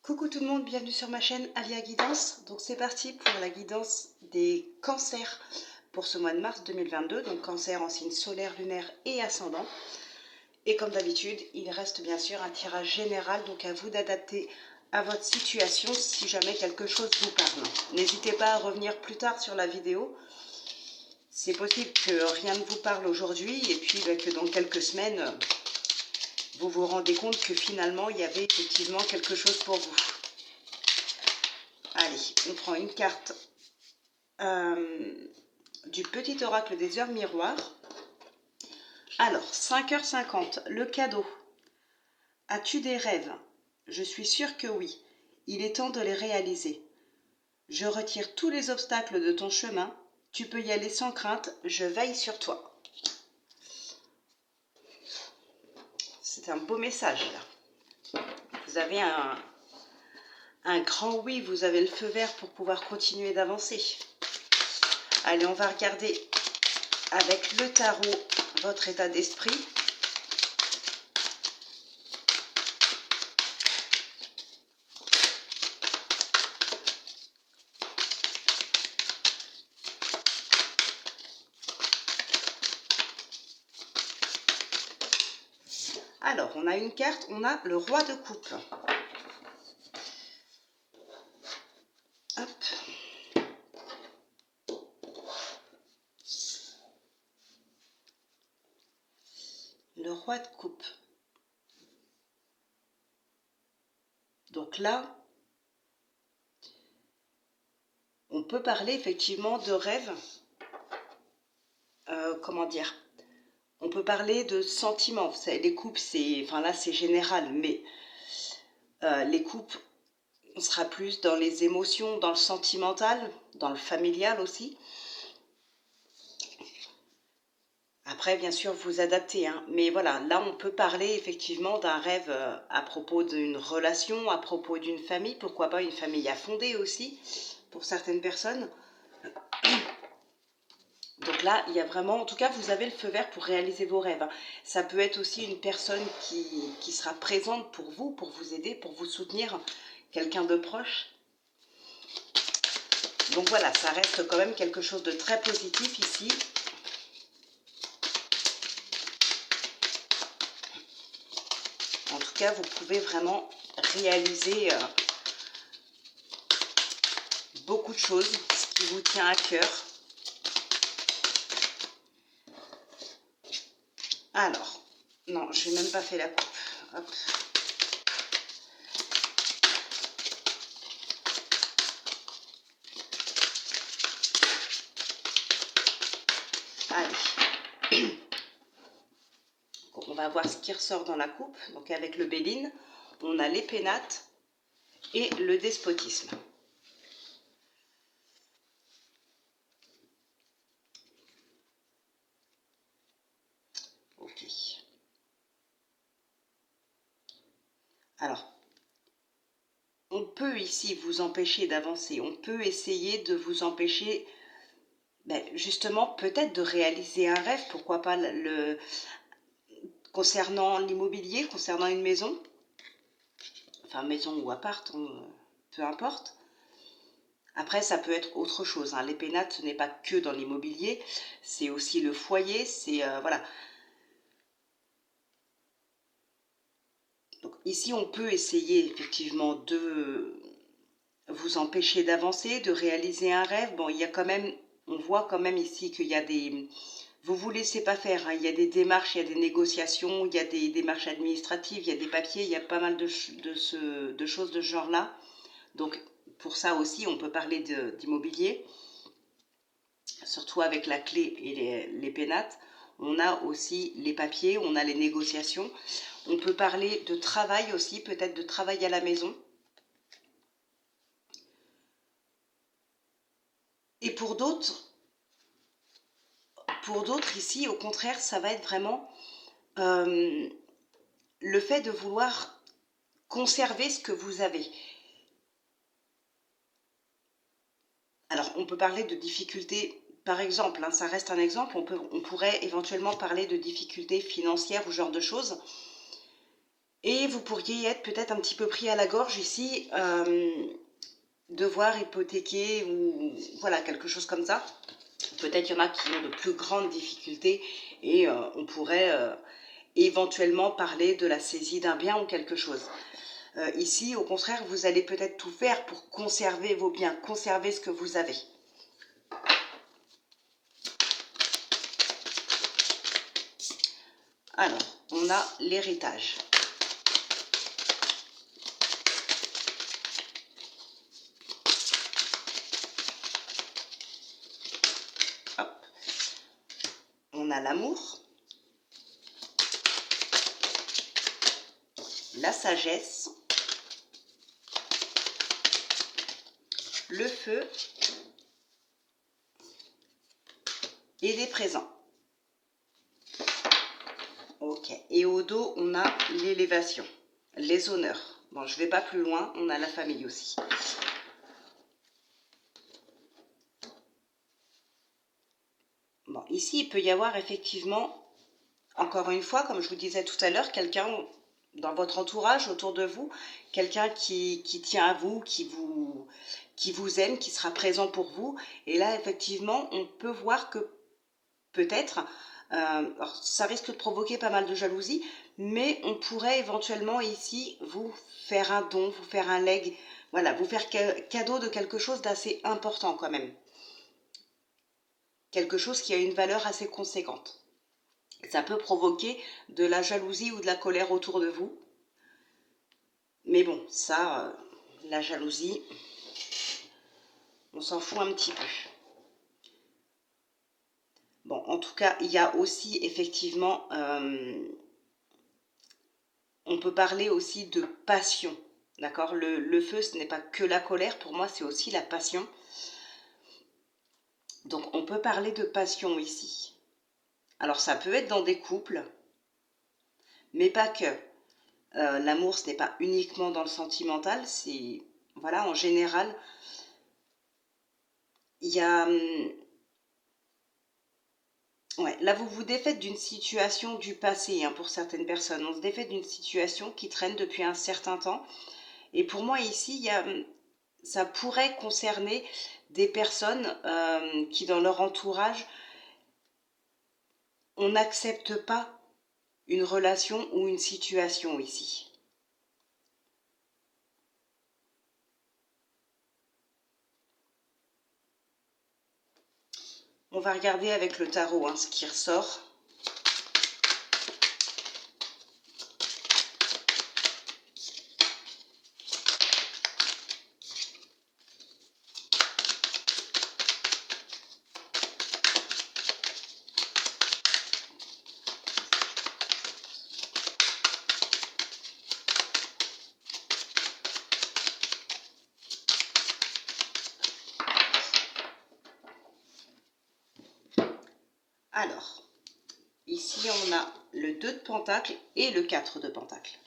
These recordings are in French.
Coucou tout le monde, bienvenue sur ma chaîne Alia Guidance. Donc c'est parti pour la guidance des cancers pour ce mois de mars 2022. Donc cancer en signe solaire, lunaire et ascendant. Et comme d'habitude, il reste bien sûr un tirage général, donc à vous d'adapter à votre situation si jamais quelque chose vous parle. N'hésitez pas à revenir plus tard sur la vidéo. C'est possible que rien ne vous parle aujourd'hui et puis que dans quelques semaines, vous vous rendez compte que finalement, il y avait effectivement quelque chose pour vous. Allez, on prend une carte du petit oracle des heures miroirs. Alors, 5h50, le cadeau. As-tu des rêves? Je suis sûre que oui. Il est temps de les réaliser. Je retire tous les obstacles de ton chemin. Tu peux y aller sans crainte. Je veille sur toi. C'est un beau message, là. Vous avez un grand oui, vous avez le feu vert pour pouvoir continuer d'avancer. Allez, on va regarder avec le tarot votre état d'esprit. Alors, on a une carte, on a le roi de coupe. Hop. Le roi de coupe. Donc là, on peut parler effectivement de rêve. Comment dire? On peut parler de sentiments. Vous savez, les couples, c'est, enfin là, c'est général, mais les couples, on sera plus dans les émotions, dans le sentimental, dans le familial aussi. Après, bien sûr, vous adaptez, hein. Mais voilà, là, on peut parler effectivement d'un rêve à propos d'une relation, à propos d'une famille, pourquoi pas une famille à fonder aussi, pour certaines personnes. Donc là, il y a vraiment, en tout cas, vous avez le feu vert pour réaliser vos rêves. Ça peut être aussi une personne qui sera présente pour vous aider, pour vous soutenir, quelqu'un de proche. Donc voilà, ça reste quand même quelque chose de très positif ici. En tout cas, vous pouvez vraiment réaliser beaucoup de choses, ce qui vous tient à cœur. Alors, non, je n'ai même pas fait la coupe. Hop. Allez. On va voir ce qui ressort dans la coupe. Donc avec le Béline, on a les pénates et le despotisme. Ok. Alors, on peut ici vous empêcher d'avancer. On peut essayer de vous empêcher, justement, peut-être de réaliser un rêve. Pourquoi pas concernant l'immobilier, concernant une maison. Enfin, maison ou appart, peu importe. Après, ça peut être autre chose, hein. Les pénates, ce n'est pas que dans l'immobilier, c'est aussi le foyer, c'est voilà. Donc ici, on peut essayer effectivement de vous empêcher d'avancer, de réaliser un rêve. Bon, il y a quand même, on voit quand même ici qu'il y a des... Vous vous laissez pas faire, hein. Il y a des démarches, il y a des négociations, il y a des démarches administratives, il y a des papiers, il y a pas mal de choses de ce genre-là. Donc, pour ça aussi, on peut parler d'immobilier, surtout avec la clé et les pénates. On a aussi les papiers, on a les négociations. On peut parler de travail aussi, peut-être de travail à la maison. Et pour d'autres ici, au contraire, ça va être vraiment le fait de vouloir conserver ce que vous avez. Alors, on peut parler de difficultés, par exemple, hein, ça reste un exemple, on pourrait éventuellement parler de difficultés financières ou ce genre de choses. Et vous pourriez être peut-être un petit peu pris à la gorge ici, devoir hypothéquer ou voilà, quelque chose comme ça. Peut-être il y en a qui ont de plus grandes difficultés et on pourrait éventuellement parler de la saisie d'un bien ou quelque chose. Ici, au contraire, vous allez peut-être tout faire pour conserver vos biens, conserver ce que vous avez. Alors, on a l'héritage. Hop. On a l'amour, la sagesse, le feu et les présents. Ok. Et au dos, on a l'élévation, les honneurs. Bon, je ne vais pas plus loin, on a la famille aussi. Bon, ici, il peut y avoir effectivement, encore une fois, comme je vous disais tout à l'heure, quelqu'un dans votre entourage, autour de vous, quelqu'un qui tient à vous, qui vous aime, qui sera présent pour vous. Et là, effectivement, on peut voir que peut-être, alors ça risque de provoquer pas mal de jalousie, mais on pourrait éventuellement ici vous faire un don, vous faire un legs, voilà, vous faire cadeau de quelque chose d'assez important quand même. Quelque chose qui a une valeur assez conséquente. Ça peut provoquer de la jalousie ou de la colère autour de vous. Mais bon, ça, la jalousie, on s'en fout un petit peu. Bon, en tout cas, il y a aussi effectivement, on peut parler aussi de passion. D'accord, le feu, ce n'est pas que la colère, pour moi, c'est aussi la passion. Donc, on peut parler de passion ici. Alors, ça peut être dans des couples, mais pas que. L'amour, ce n'est pas uniquement dans le sentimental, c'est, voilà, en général, il y a... Ouais, là, vous vous défaites d'une situation du passé, hein, pour certaines personnes. On se défait d'une situation qui traîne depuis un certain temps. Et pour moi, ici, ça pourrait concerner des personnes qui, dans leur entourage, on n'accepte pas une relation ou une situation ici. On va regarder avec le tarot, hein, ce qui ressort. Alors, ici on a le 2 de Pentacle et le 4 de Pentacle.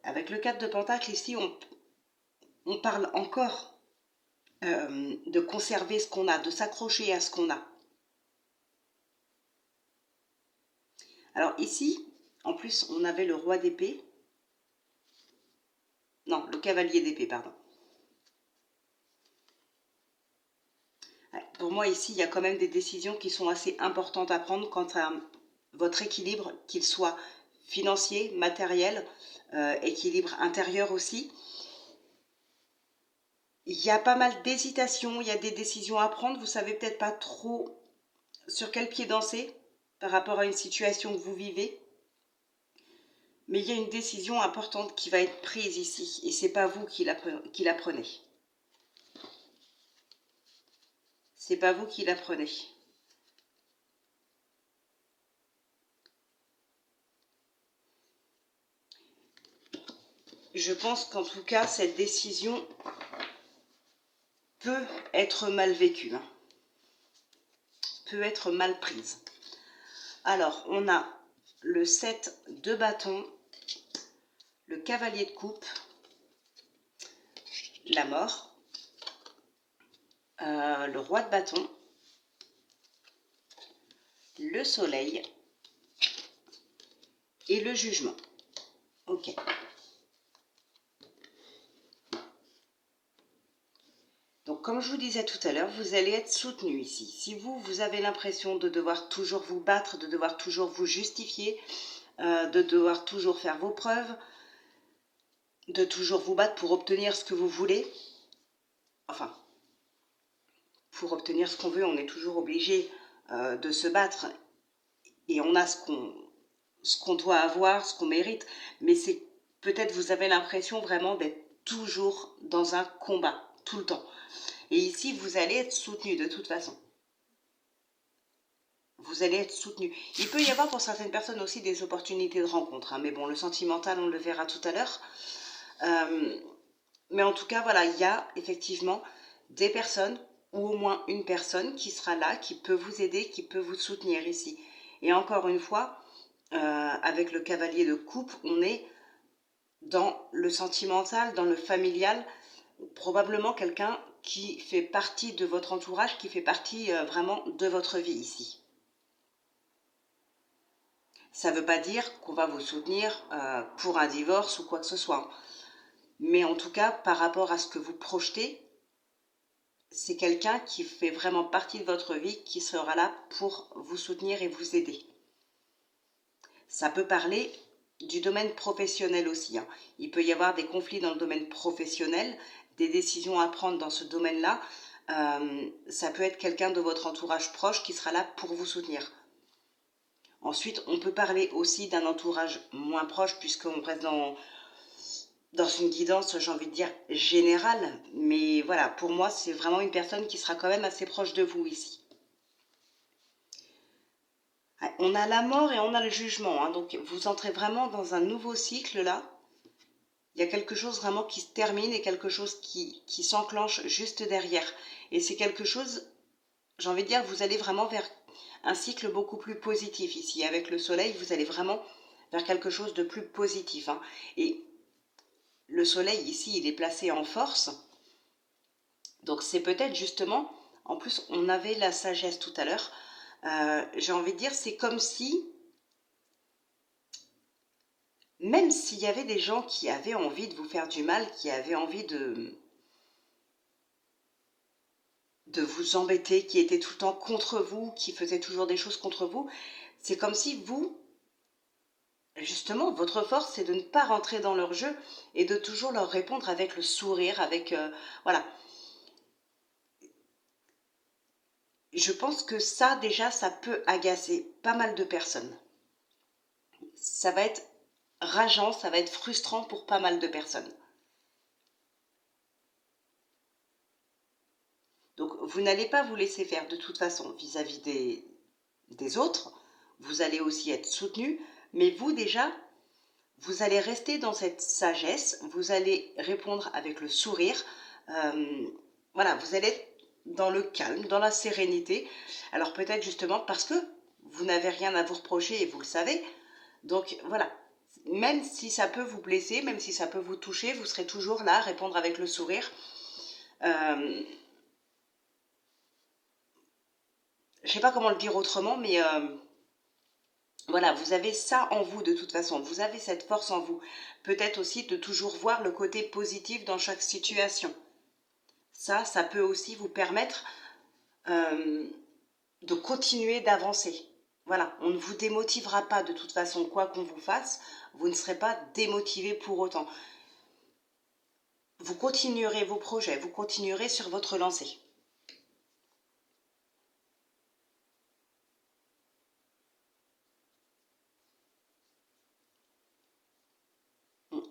Avec le 4 de Pentacle, ici, on parle encore de conserver ce qu'on a, de s'accrocher à ce qu'on a. Alors ici, en plus, on avait le roi d'épée. Non, le cavalier d'épée, pardon. Ouais, pour moi, ici, il y a quand même des décisions qui sont assez importantes à prendre quant à votre équilibre, qu'il soit financier, matériel, équilibre intérieur aussi. Il y a pas mal d'hésitations, il y a des décisions à prendre, vous savez peut-être pas trop sur quel pied danser par rapport à une situation que vous vivez. Mais il y a une décision importante qui va être prise ici, et c'est pas vous qui la prenez. C'est pas vous qui la prenez. Je pense qu'en tout cas, cette décision peut être mal vécue, hein, peut être mal prise. Alors, on a le 7 de bâton, le cavalier de coupe, la mort, le roi de bâton, le soleil et le jugement. Ok. Donc, comme je vous disais tout à l'heure, vous allez être soutenu ici. Si vous avez l'impression de devoir toujours vous battre, de devoir toujours vous justifier, de devoir toujours faire vos preuves, de toujours vous battre pour obtenir ce que vous voulez, enfin, pour obtenir ce qu'on veut, on est toujours obligé de se battre et on a ce qu'on doit avoir, ce qu'on mérite, mais c'est peut-être vous avez l'impression vraiment d'être toujours dans un combat, tout le temps. Et ici, vous allez être soutenu de toute façon. Vous allez être soutenu. Il peut y avoir pour certaines personnes aussi des opportunités de rencontre, hein, mais bon, le sentimental, on le verra tout à l'heure. Mais en tout cas, voilà, il y a effectivement des personnes, ou au moins une personne qui sera là, qui peut vous aider, qui peut vous soutenir ici. Et encore une fois, avec le cavalier de coupe, on est dans le sentimental, dans le familial, probablement quelqu'un qui fait partie de votre entourage, qui fait partie vraiment de votre vie ici. Ça ne veut pas dire qu'on va vous soutenir pour un divorce ou quoi que ce soit. Mais en tout cas, par rapport à ce que vous projetez, c'est quelqu'un qui fait vraiment partie de votre vie, qui sera là pour vous soutenir et vous aider. Ça peut parler du domaine professionnel aussi, hein. Il peut y avoir des conflits dans le domaine professionnel, des décisions à prendre dans ce domaine-là. Ça peut être quelqu'un de votre entourage proche qui sera là pour vous soutenir. Ensuite, on peut parler aussi d'un entourage moins proche, puisqu'on reste dans une guidance, j'ai envie de dire, générale. Mais voilà, pour moi, c'est vraiment une personne qui sera quand même assez proche de vous ici. On a la mort et on a le jugement, hein, donc vous entrez vraiment dans un nouveau cycle là. Il y a quelque chose vraiment qui se termine et quelque chose qui s'enclenche juste derrière. Et c'est quelque chose, j'ai envie de dire, vous allez vraiment vers un cycle beaucoup plus positif ici. Avec le soleil, vous allez vraiment vers quelque chose de plus positif, hein. Et le soleil ici, il est placé en force. Donc c'est peut-être justement, en plus on avait la sagesse tout à l'heure, j'ai envie de dire, c'est comme si, même s'il y avait des gens qui avaient envie de vous faire du mal, qui avaient envie de vous embêter, qui étaient tout le temps contre vous, qui faisaient toujours des choses contre vous, c'est comme si vous, justement, votre force, c'est de ne pas rentrer dans leur jeu et de toujours leur répondre avec le sourire, avec, voilà. Je pense que ça, déjà, ça peut agacer pas mal de personnes. Ça va être rageant, ça va être frustrant pour pas mal de personnes. Donc, vous n'allez pas vous laisser faire de toute façon vis-à-vis des autres. Vous allez aussi être soutenu, mais vous déjà, vous allez rester dans cette sagesse, vous allez répondre avec le sourire. Voilà, vous allez être dans le calme, dans la sérénité. Alors peut-être justement parce que vous n'avez rien à vous reprocher et vous le savez. Donc voilà, même si ça peut vous blesser, même si ça peut vous toucher, vous serez toujours là à répondre avec le sourire. Je ne sais pas comment le dire autrement, mais voilà, vous avez ça en vous de toute façon, vous avez cette force en vous. Peut-être aussi de toujours voir le côté positif dans chaque situation. Ça peut aussi vous permettre de continuer d'avancer. Voilà, on ne vous démotivera pas de toute façon, quoi qu'on vous fasse, vous ne serez pas démotivé pour autant. Vous continuerez vos projets, vous continuerez sur votre lancée.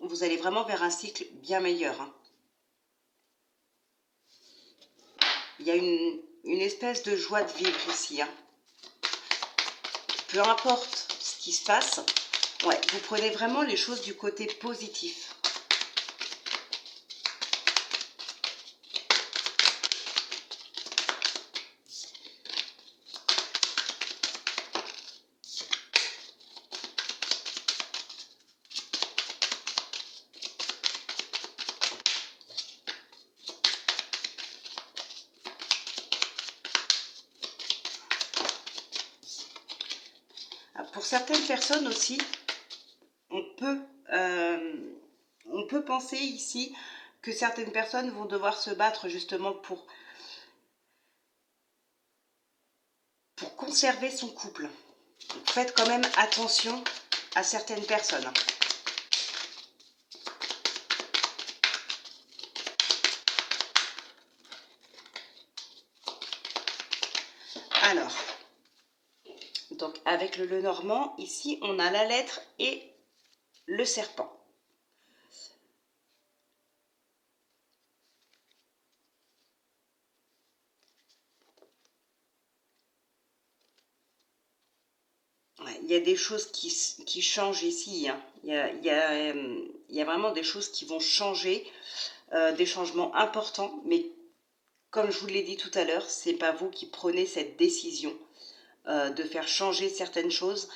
Vous allez vraiment vers un cycle bien meilleur, hein. Il y a une espèce de joie de vivre ici, hein. Peu importe ce qui se passe, ouais, vous prenez vraiment les choses du côté positif. pour certaines personnes aussi, on peut penser ici que certaines personnes vont devoir se battre justement pour conserver son couple. Faites quand même attention à certaines personnes. Alors, donc avec le Lenormand, ici on a la lettre et le serpent. Il y a des choses qui changent ici. Hein. Il y a vraiment des choses qui vont changer, des changements importants. Mais comme je vous l'ai dit tout à l'heure, c'est pas vous qui prenez cette décision de faire changer certaines choses.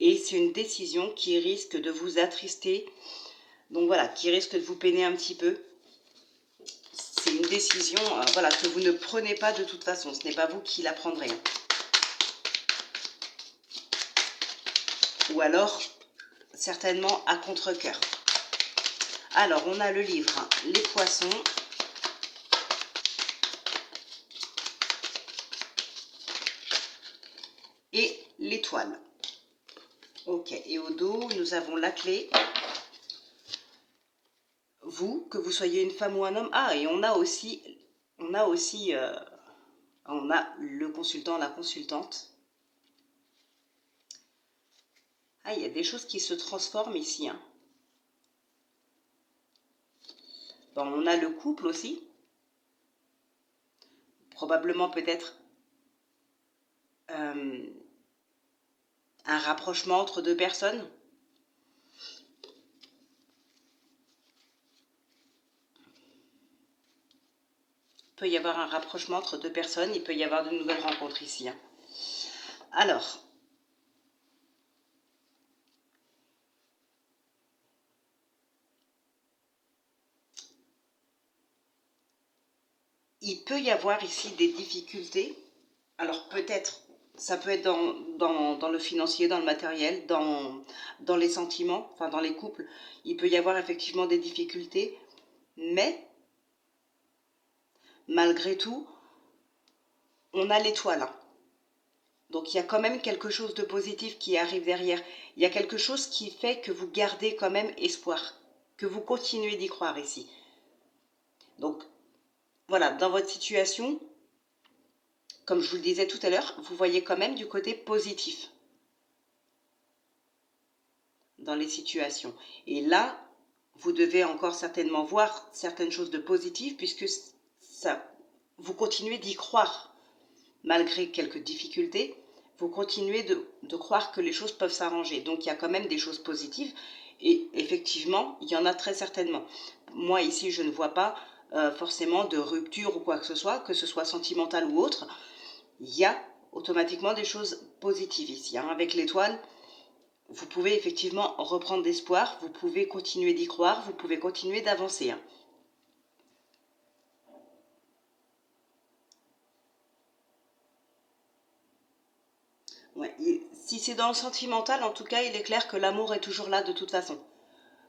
Et c'est une décision qui risque de vous attrister. Donc voilà, qui risque de vous peiner un petit peu. C'est une décision voilà, que vous ne prenez pas de toute façon. Ce n'est pas vous qui la prendrez. Ou alors, certainement à contre-cœur. Alors, on a le livre hein, Les Poissons. Et l'étoile. Ok, et au dos, nous avons la clé. Vous, que vous soyez une femme ou un homme. Ah, et on a le consultant, la consultante. Ah, il y a des choses qui se transforment ici. Hein. Bon, on a le couple aussi. Probablement peut-être un rapprochement entre deux personnes. Il peut y avoir un rapprochement entre deux personnes. Il peut y avoir de nouvelles rencontres ici. Hein. Alors, il peut y avoir ici des difficultés. Alors peut-être, ça peut être dans le financier, dans le matériel, dans les sentiments, enfin dans les couples. Il peut y avoir effectivement des difficultés, mais malgré tout, on a l'étoile. Hein. Donc il y a quand même quelque chose de positif qui arrive derrière. Il y a quelque chose qui fait que vous gardez quand même espoir, que vous continuez d'y croire ici. Donc voilà, dans votre situation, comme je vous le disais tout à l'heure, vous voyez quand même du côté positif dans les situations. Et là, vous devez encore certainement voir certaines choses de positives puisque ça, vous continuez d'y croire. Malgré quelques difficultés, vous continuez de croire que les choses peuvent s'arranger. Donc il y a quand même des choses positives et effectivement, il y en a très certainement. Moi ici, je ne vois pas forcément de rupture ou quoi que ce soit sentimental ou autre. Il y a automatiquement des choses positives ici. Hein. Avec l'étoile, vous pouvez effectivement reprendre d'espoir, vous pouvez continuer d'y croire, vous pouvez continuer d'avancer. Hein. Ouais, si c'est dans le sentimental, en tout cas, il est clair que l'amour est toujours là de toute façon.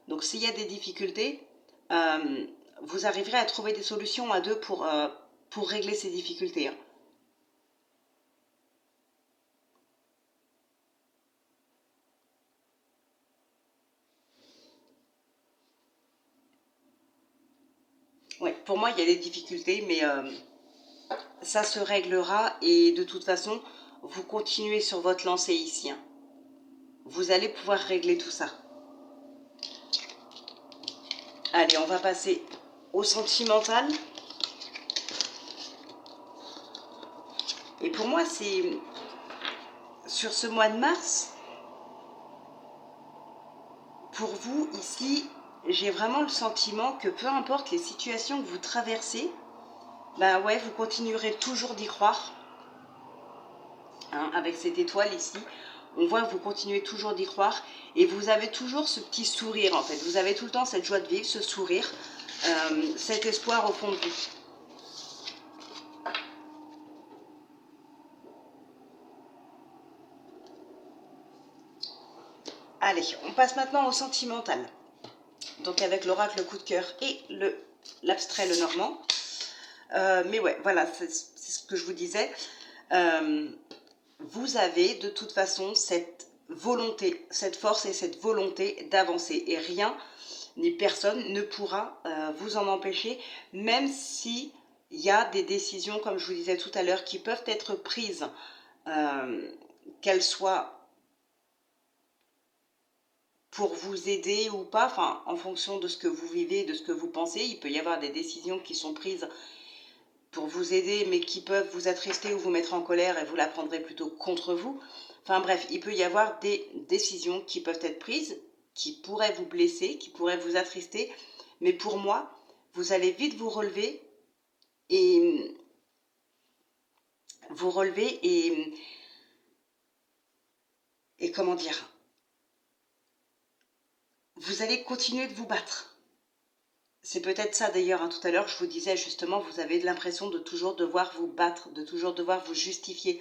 Donc s'il y a des difficultés, euh, vous arriverez à trouver des solutions à deux pour régler ces difficultés. Hein. Ouais, pour moi, il y a des difficultés, mais ça se réglera et de toute façon, vous continuez sur votre lancée ici. Hein. Vous allez pouvoir régler tout ça. Allez, on va passer au sentimental. Et pour moi, c'est sur ce mois de mars, pour vous ici, j'ai vraiment le sentiment que peu importe les situations que vous traversez, ben ouais, vous continuerez toujours d'y croire. Hein, avec cette étoile ici, on voit que vous continuez toujours d'y croire et vous avez toujours ce petit sourire en fait. Vous avez tout le temps cette joie de vivre, ce sourire, cet espoir au fond de vous. Allez, on passe maintenant au sentimental. Donc avec l'oracle coup de cœur et l'abstrait le normand. Mais ouais, voilà, c'est ce que je vous disais. Vous avez de toute façon cette volonté, cette force et cette volonté d'avancer. Et rien ni personne ne pourra vous en empêcher, même si il y a des décisions, comme je vous disais tout à l'heure, qui peuvent être prises, qu'elles soient pour vous aider ou pas, enfin en fonction de ce que vous vivez, de ce que vous pensez. Il peut y avoir des décisions qui sont prises pour vous aider, mais qui peuvent vous attrister ou vous mettre en colère et vous la prendrez plutôt contre vous. Enfin bref, il peut y avoir des décisions qui peuvent être prises, qui pourraient vous blesser, qui pourraient vous attrister, mais pour moi, vous allez vite vous relever et et comment dire, vous allez continuer de vous battre. C'est peut-être ça d'ailleurs, hein, tout à l'heure je vous disais justement, vous avez l'impression de toujours devoir vous battre, de toujours devoir vous justifier.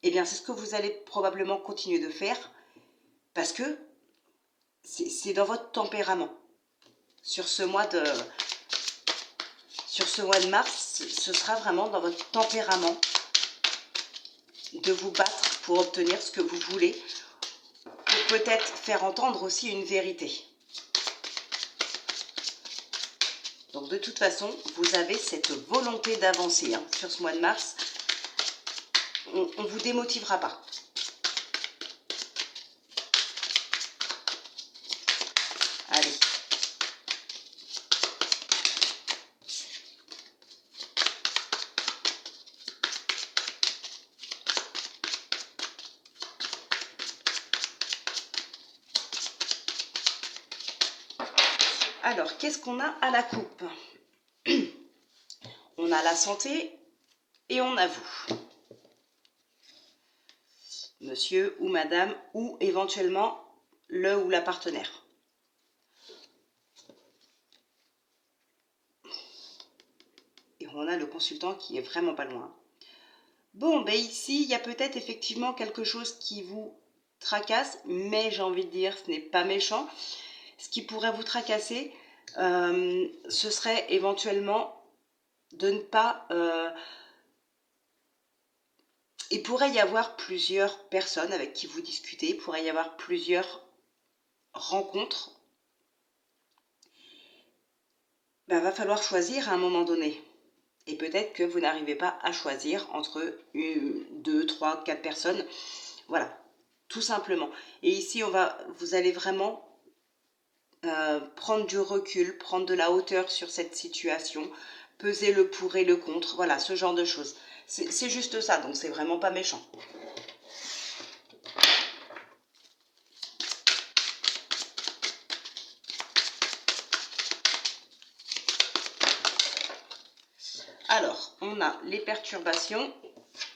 Eh bien c'est ce que vous allez probablement continuer de faire, parce que c'est dans votre tempérament. Sur ce mois de mars, ce sera vraiment dans votre tempérament de vous battre pour obtenir ce que vous voulez, pour peut-être faire entendre aussi une vérité. Donc de toute façon, vous avez cette volonté d'avancer hein, sur ce mois de mars. On ne vous démotivera pas. Allez. Alors, qu'est-ce qu'on a à la coupe? On a la santé et on a vous. Monsieur ou madame ou éventuellement le ou la partenaire. Et on a le consultant qui est vraiment pas loin. Bon, ben ici, il y a peut-être effectivement quelque chose qui vous tracasse, mais j'ai envie de dire, ce n'est pas méchant. Ce qui pourrait vous tracasser, ce serait éventuellement de ne pas... il pourrait y avoir plusieurs personnes avec qui vous discutez, il pourrait y avoir plusieurs rencontres. Ben, va falloir choisir à un moment donné. Et peut-être que vous n'arrivez pas à choisir entre 2, 3, 4 personnes. Voilà, tout simplement. Et ici, vous allez vraiment prendre du recul, prendre de la hauteur sur cette situation, peser le pour et le contre, voilà, ce genre de choses. C'est juste ça, donc c'est vraiment pas méchant. Alors, on a les perturbations,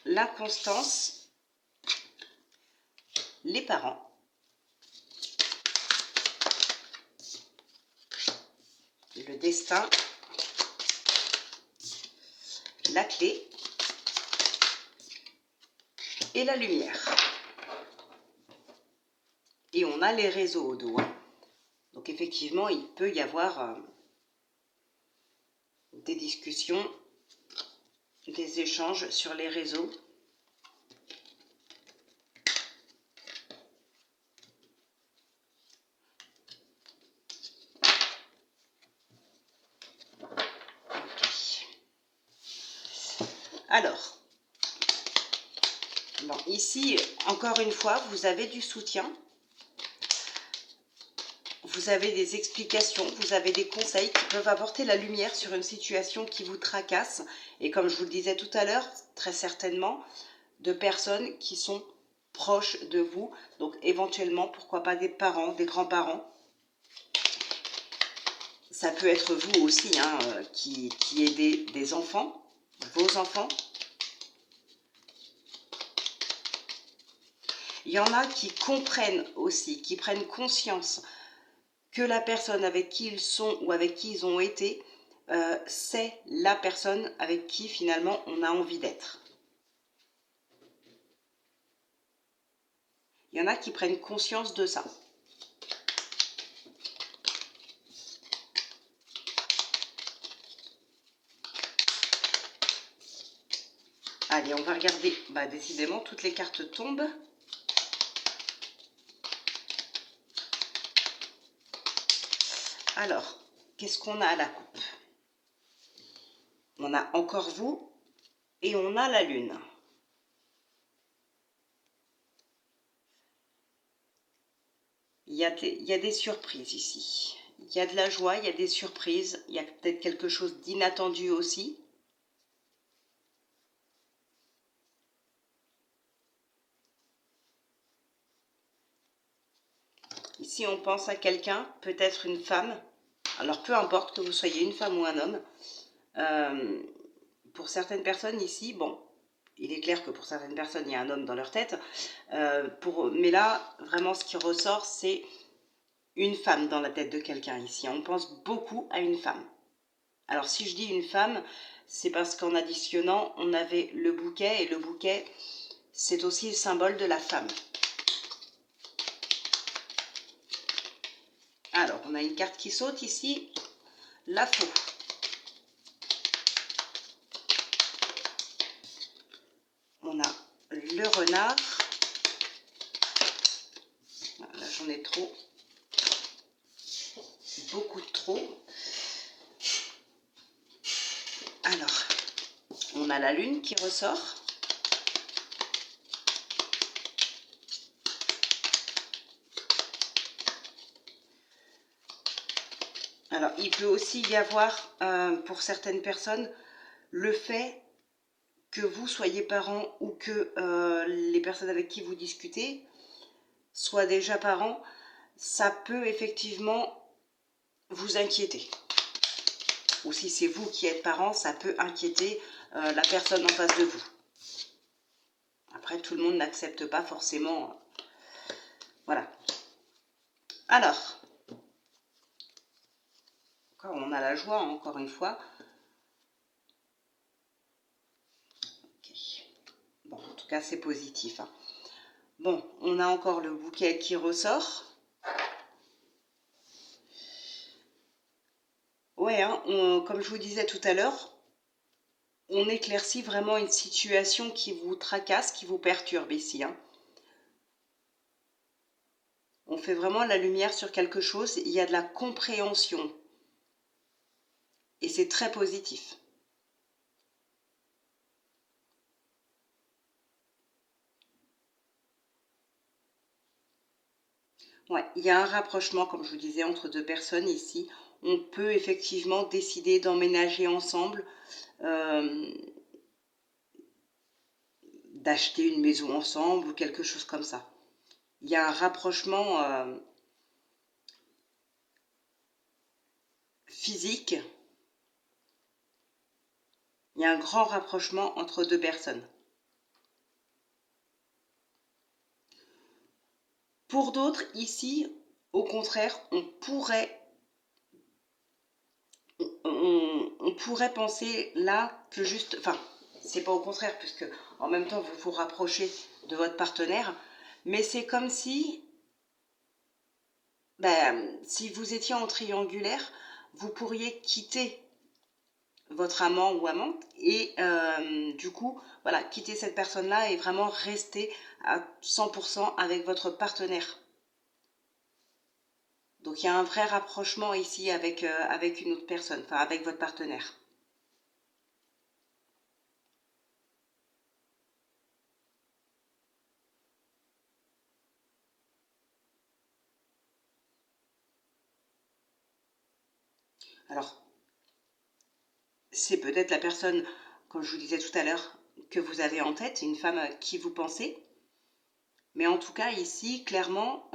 l'inconstance, les parents, le destin, la clé et la lumière. Et on a les réseaux au dos. Hein. Donc effectivement, il peut y avoir des discussions, des échanges sur les réseaux. Alors, bon, ici, encore une fois, vous avez du soutien, vous avez des explications, vous avez des conseils qui peuvent apporter la lumière sur une situation qui vous tracasse. Et comme je vous le disais tout à l'heure, très certainement, de personnes qui sont proches de vous. Donc éventuellement, pourquoi pas des parents, des grands-parents. Ça peut être vous aussi, hein, qui aidez des enfants, vos enfants. Il y en a qui comprennent aussi, qui prennent conscience que la personne avec qui ils sont ou avec qui ils ont été, c'est la personne avec qui finalement on a envie d'être. Il y en a qui prennent conscience de ça. Allez, on va regarder. Bah, décidément, toutes les cartes tombent. Alors, qu'est-ce qu'on a à la coupe? On a encore vous et on a la lune. Il y a des surprises ici. Il y a de la joie, il y a des surprises. Il y a peut-être quelque chose d'inattendu aussi. Ici, on pense à quelqu'un, peut-être une femme. Alors, peu importe que vous soyez une femme ou un homme. Pour certaines personnes ici, bon, il est clair que pour certaines personnes, il y a un homme dans leur tête. Mais là, vraiment, ce qui ressort, c'est une femme dans la tête de quelqu'un ici. On pense beaucoup à une femme. Alors, si je dis une femme, c'est parce qu'en additionnant, on avait le bouquet. Et le bouquet, c'est aussi le symbole de la femme. Alors, on a une carte qui saute ici. La faux. On a le renard. Là, j'en ai trop. Beaucoup de trop. Alors, on a la lune qui ressort. Alors, il peut aussi y avoir, pour certaines personnes, le fait que vous soyez parents ou que les personnes avec qui vous discutez soient déjà parents, ça peut effectivement vous inquiéter. Ou si c'est vous qui êtes parent, ça peut inquiéter la personne en face de vous. Après, tout le monde n'accepte pas forcément. Voilà. Alors, on a la joie, encore une fois. Okay. Bon, en tout cas, c'est positif. Hein. Bon, on a encore le bouquet qui ressort. Ouais, hein, comme je vous disais tout à l'heure, on éclaircit vraiment une situation qui vous tracasse, qui vous perturbe ici. Hein. On fait vraiment la lumière sur quelque chose, il y a de la compréhension. Et c'est très positif. Ouais, il y a un rapprochement, comme je vous disais, entre deux personnes ici. On peut effectivement décider d'emménager ensemble, d'acheter une maison ensemble ou quelque chose comme ça. Il y a un rapprochement physique. Il y a un grand rapprochement entre deux personnes. Pour d'autres, ici, au contraire, on pourrait penser là que juste... Enfin, c'est pas au contraire, puisque en même temps, vous vous rapprochez de votre partenaire, mais c'est comme si, si vous étiez en triangulaire, vous pourriez quitter votre amant ou amante et du coup, voilà, quitter cette personne-là et vraiment rester à 100% avec votre partenaire. Donc il y a un vrai rapprochement ici avec une autre personne, enfin avec votre partenaire. Alors, c'est peut-être la personne, comme je vous disais tout à l'heure, que vous avez en tête, une femme à qui vous pensez. Mais en tout cas, ici, clairement,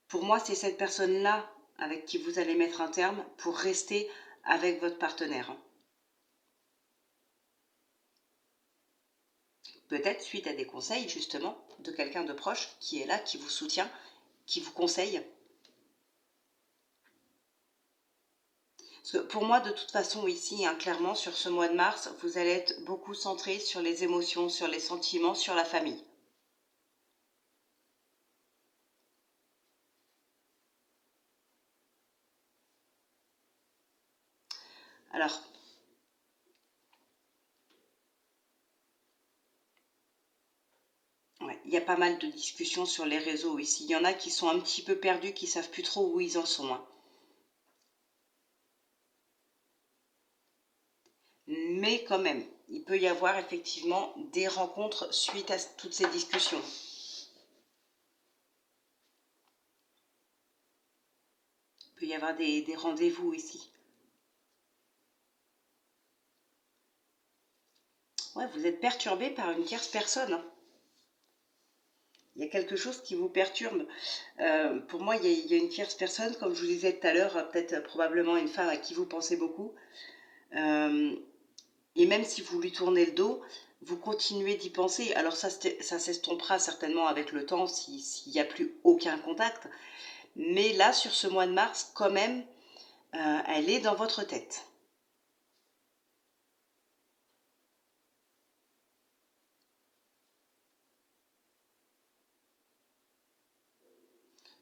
pour moi, c'est cette personne-là avec qui vous allez mettre un terme pour rester avec votre partenaire. Peut-être suite à des conseils, justement, de quelqu'un de proche qui est là, qui vous soutient, qui vous conseille. Parce que pour moi, de toute façon, ici, hein, clairement, sur ce mois de mars, vous allez être beaucoup centré sur les émotions, sur les sentiments, sur la famille. Alors, ouais, il y a pas mal de discussions sur les réseaux ici. Il y en a qui sont un petit peu perdus, qui savent plus trop où ils en sont, hein. Mais quand même, il peut y avoir effectivement des rencontres suite à toutes ces discussions. Il peut y avoir des rendez-vous ici. Ouais, vous êtes perturbé par une tierce personne, hein. Il y a quelque chose qui vous perturbe. Pour moi, il y a une tierce personne, comme je vous disais tout à l'heure, peut-être probablement une femme à qui vous pensez beaucoup. Euh, et même si vous lui tournez le dos, vous continuez d'y penser. Alors ça s'estompera certainement avec le temps s'il n'y a plus aucun contact. Mais là, sur ce mois de mars, quand même, elle est dans votre tête.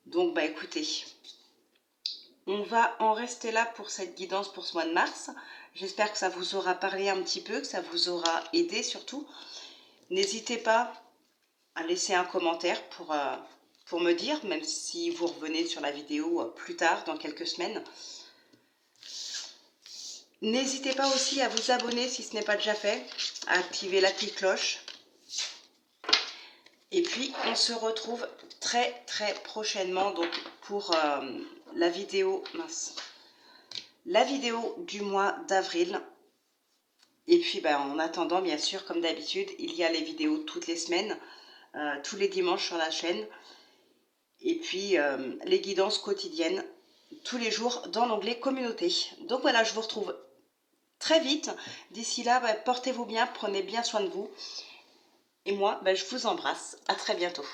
Donc, bah écoutez, on va en rester là pour cette guidance pour ce mois de mars. J'espère que ça vous aura parlé un petit peu, que ça vous aura aidé surtout. N'hésitez pas à laisser un commentaire pour me dire, même si vous revenez sur la vidéo plus tard, dans quelques semaines. N'hésitez pas aussi à vous abonner si ce n'est pas déjà fait, à activer la petite cloche. Et puis, on se retrouve très très prochainement donc, pour la vidéo du mois d'avril. Et puis, ben, en attendant, bien sûr, comme d'habitude, il y a les vidéos toutes les semaines, tous les dimanches sur la chaîne. Et puis, les guidances quotidiennes, tous les jours, dans l'onglet communauté. Donc voilà, je vous retrouve très vite. D'ici là, ben, portez-vous bien, prenez bien soin de vous. Et moi, ben, je vous embrasse. À très bientôt.